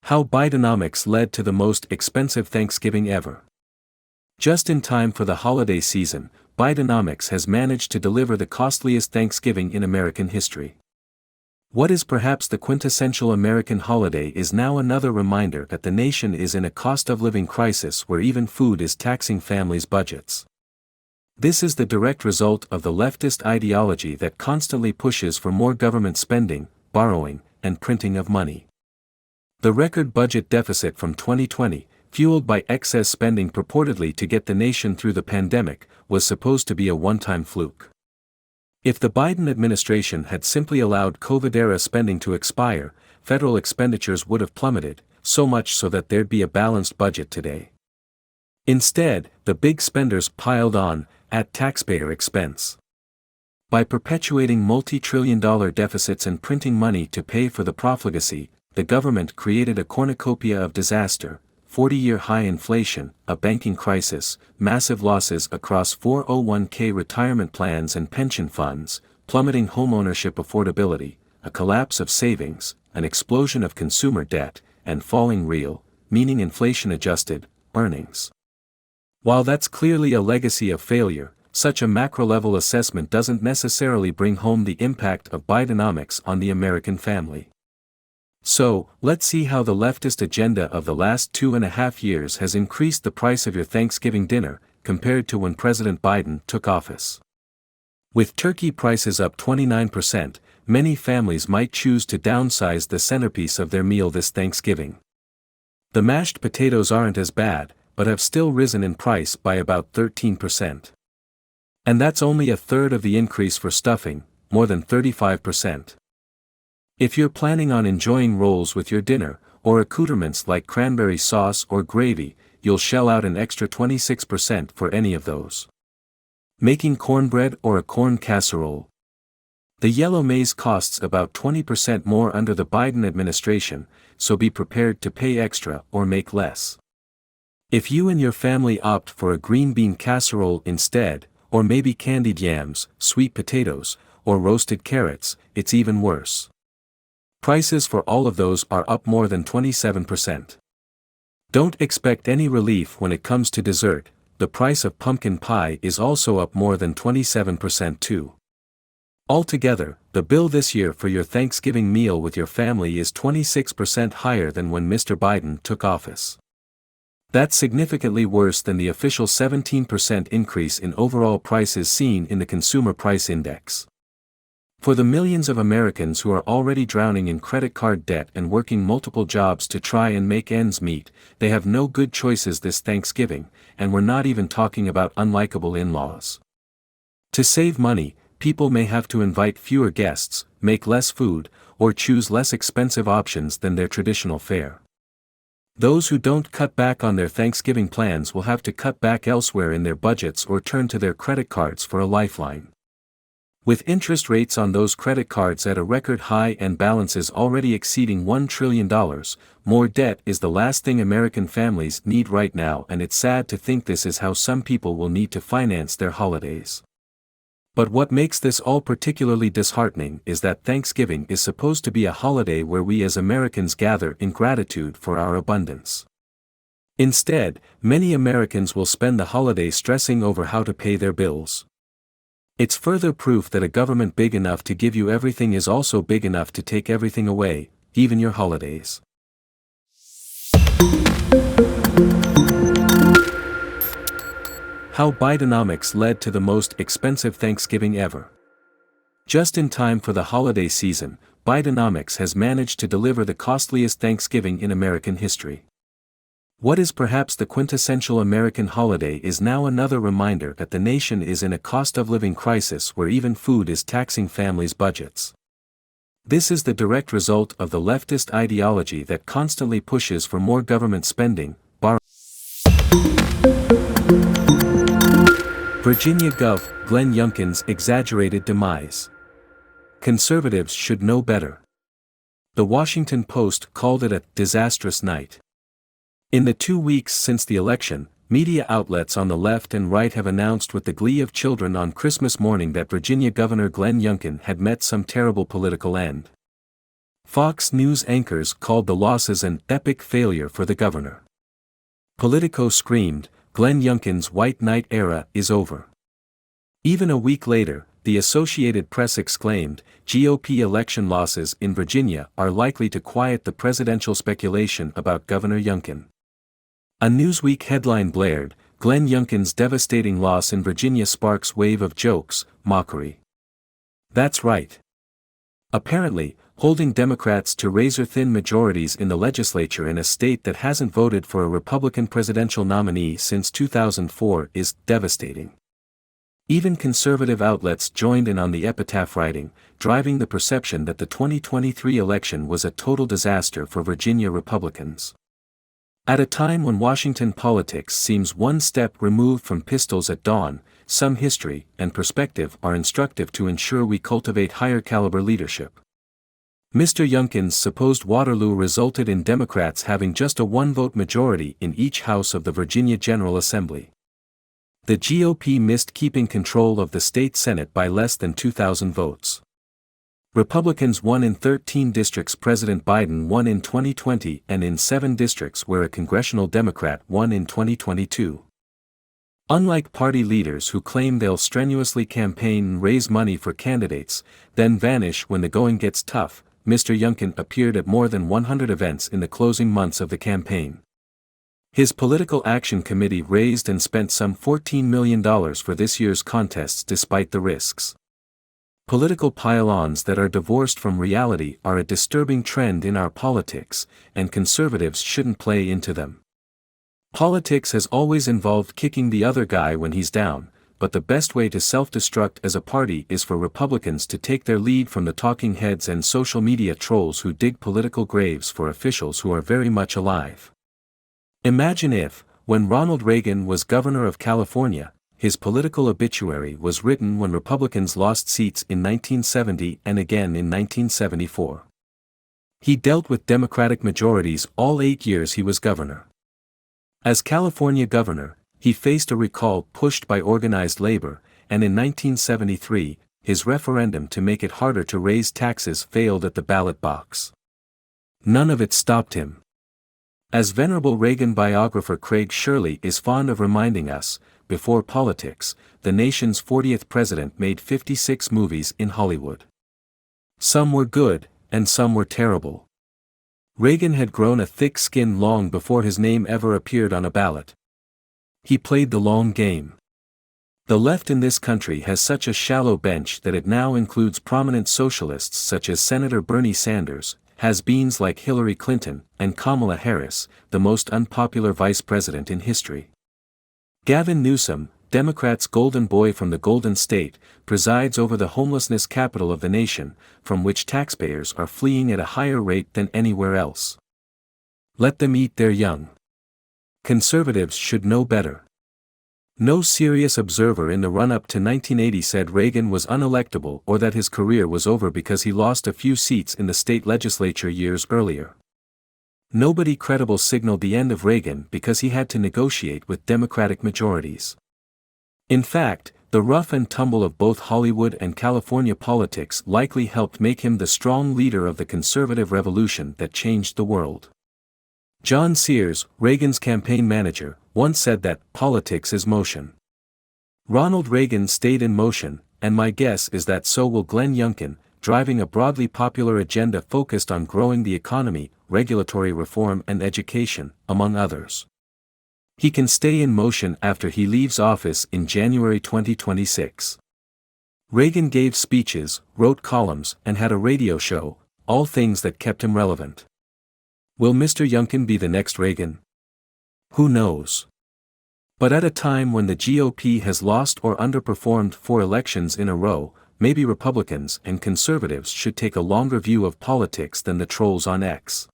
How Bidenomics led to the most expensive Thanksgiving ever. Just in time for the holiday season, Bidenomics has managed to deliver the costliest Thanksgiving in American history. What is perhaps the quintessential American holiday is now another reminder that the nation is in a cost-of-living crisis where even food is taxing families' budgets. This is the direct result of the leftist ideology that constantly pushes for more government spending, borrowing, and printing of money. The record budget deficit from 2020, fueled by excess spending purportedly to get the nation through the pandemic, was supposed to be a one-time fluke. If the Biden administration had simply allowed COVID-era spending to expire, federal expenditures would have plummeted, so much so that there'd be a balanced budget today. Instead, the big spenders piled on, at taxpayer expense. By perpetuating multi-trillion-dollar deficits and printing money to pay for the profligacy, the government created a cornucopia of disaster: 40-year high inflation, a banking crisis, massive losses across 401k retirement plans and pension funds, plummeting homeownership affordability, a collapse of savings, an explosion of consumer debt, and falling real, meaning inflation-adjusted, earnings. While that's clearly a legacy of failure, such a macro-level assessment doesn't necessarily bring home the impact of Bidenomics on the American family. So, let's see how the leftist agenda of the last 2.5 years has increased the price of your Thanksgiving dinner, compared to when President Biden took office. With turkey prices up 29%, many families might choose to downsize the centerpiece of their meal this Thanksgiving. The mashed potatoes aren't as bad, but have still risen in price by about 13%. And that's only a third of the increase for stuffing, more than 35%. If you're planning on enjoying rolls with your dinner, or accoutrements like cranberry sauce or gravy, you'll shell out an extra 26% for any of those. Making cornbread or a corn casserole. The yellow maize costs about 20% more under the Biden administration, so be prepared to pay extra or make less. If you and your family opt for a green bean casserole instead, or maybe candied yams, sweet potatoes, or roasted carrots, it's even worse. Prices for all of those are up more than 27%. Don't expect any relief when it comes to dessert. The price of pumpkin pie is also up more than 27% too. Altogether, the bill this year for your Thanksgiving meal with your family is 26% higher than when Mr. Biden took office. That's significantly worse than the official 17% increase in overall prices seen in the Consumer Price Index. For the millions of Americans who are already drowning in credit card debt and working multiple jobs to try and make ends meet, they have no good choices this Thanksgiving, and we're not even talking about unlikable in-laws. To save money, people may have to invite fewer guests, make less food, or choose less expensive options than their traditional fare. Those who don't cut back on their Thanksgiving plans will have to cut back elsewhere in their budgets or turn to their credit cards for a lifeline. With interest rates on those credit cards at a record high and balances already exceeding $1 trillion, more debt is the last thing American families need right now, and it's sad to think this is how some people will need to finance their holidays. But what makes this all particularly disheartening is that Thanksgiving is supposed to be a holiday where we as Americans gather in gratitude for our abundance. Instead, many Americans will spend the holiday stressing over how to pay their bills. It's further proof that a government big enough to give you everything is also big enough to take everything away, even your holidays. How Bidenomics led to the most expensive Thanksgiving ever. Just in time for the holiday season, Bidenomics has managed to deliver the costliest Thanksgiving in American history. What is perhaps the quintessential American holiday is now another reminder that the nation is in a cost-of-living crisis where even food is taxing families' budgets. This is the direct result of the leftist ideology that constantly pushes for more government spending, borrowing. Virginia Gov. Glenn Youngkin's exaggerated demise. Conservatives should know better. The Washington Post called it a disastrous night. In the 2 weeks since the election, media outlets on the left and right have announced with the glee of children on Christmas morning that Virginia Governor Glenn Youngkin had met some terrible political end. Fox News anchors called the losses an epic failure for the governor. Politico screamed, Glenn Youngkin's white knight era is over. Even a week later, the Associated Press exclaimed, GOP election losses in Virginia are likely to quiet the presidential speculation about Governor Youngkin. A Newsweek headline blared, Glenn Youngkin's devastating loss in Virginia sparks wave of jokes, mockery. That's right. Apparently, holding Democrats to razor-thin majorities in the legislature in a state that hasn't voted for a Republican presidential nominee since 2004 is devastating. Even conservative outlets joined in on the epitaph writing, driving the perception that the 2023 election was a total disaster for Virginia Republicans. At a time when Washington politics seems one step removed from pistols at dawn, some history and perspective are instructive to ensure we cultivate higher caliber leadership. Mr. Youngkin's supposed Waterloo resulted in Democrats having just a one-vote majority in each house of the Virginia General Assembly. The GOP missed keeping control of the state Senate by less than 2,000 votes. Republicans won in 13 districts. President Biden won in 2020 and in 7 districts where a congressional Democrat won in 2022. Unlike party leaders who claim they'll strenuously campaign and raise money for candidates, then vanish when the going gets tough, Mr. Youngkin appeared at more than 100 events in the closing months of the campaign. His political action committee raised and spent some $14 million for this year's contests despite the risks. Political pile-ons that are divorced from reality are a disturbing trend in our politics, and conservatives shouldn't play into them. Politics has always involved kicking the other guy when he's down, but the best way to self-destruct as a party is for Republicans to take their lead from the talking heads and social media trolls who dig political graves for officials who are very much alive. Imagine if, when Ronald Reagan was governor of California, his political obituary was written when Republicans lost seats in 1970 and again in 1974. He dealt with Democratic majorities all 8 years he was governor. As California governor, he faced a recall pushed by organized labor, and in 1973, his referendum to make it harder to raise taxes failed at the ballot box. None of it stopped him. As venerable Reagan biographer Craig Shirley is fond of reminding us, before politics, the nation's 40th president made 56 movies in Hollywood. Some were good, and some were terrible. Reagan had grown a thick skin long before his name ever appeared on a ballot. He played the long game. The left in this country has such a shallow bench that it now includes prominent socialists such as Senator Bernie Sanders, has-beens like Hillary Clinton, and Kamala Harris, the most unpopular vice president in history. Gavin Newsom, Democrats' golden boy from the Golden State, presides over the homelessness capital of the nation, from which taxpayers are fleeing at a higher rate than anywhere else. Let them eat their young. Conservatives should know better. No serious observer in the run-up to 1980 said Reagan was unelectable or that his career was over because he lost a few seats in the state legislature years earlier. Nobody credible signaled the end of Reagan because he had to negotiate with Democratic majorities. In fact, the rough and tumble of both Hollywood and California politics likely helped make him the strong leader of the conservative revolution that changed the world. John Sears, Reagan's campaign manager, once said that politics is motion. Ronald Reagan stayed in motion, and my guess is that so will Glenn Youngkin, driving a broadly popular agenda focused on growing the economy, regulatory reform and education, among others. He can stay in motion after he leaves office in January 2026. Reagan gave speeches, wrote columns, and had a radio show, all things that kept him relevant. Will Mr. Youngkin be the next Reagan? Who knows? But at a time when the GOP has lost or underperformed 4 elections in a row, maybe Republicans and conservatives should take a longer view of politics than the trolls on X.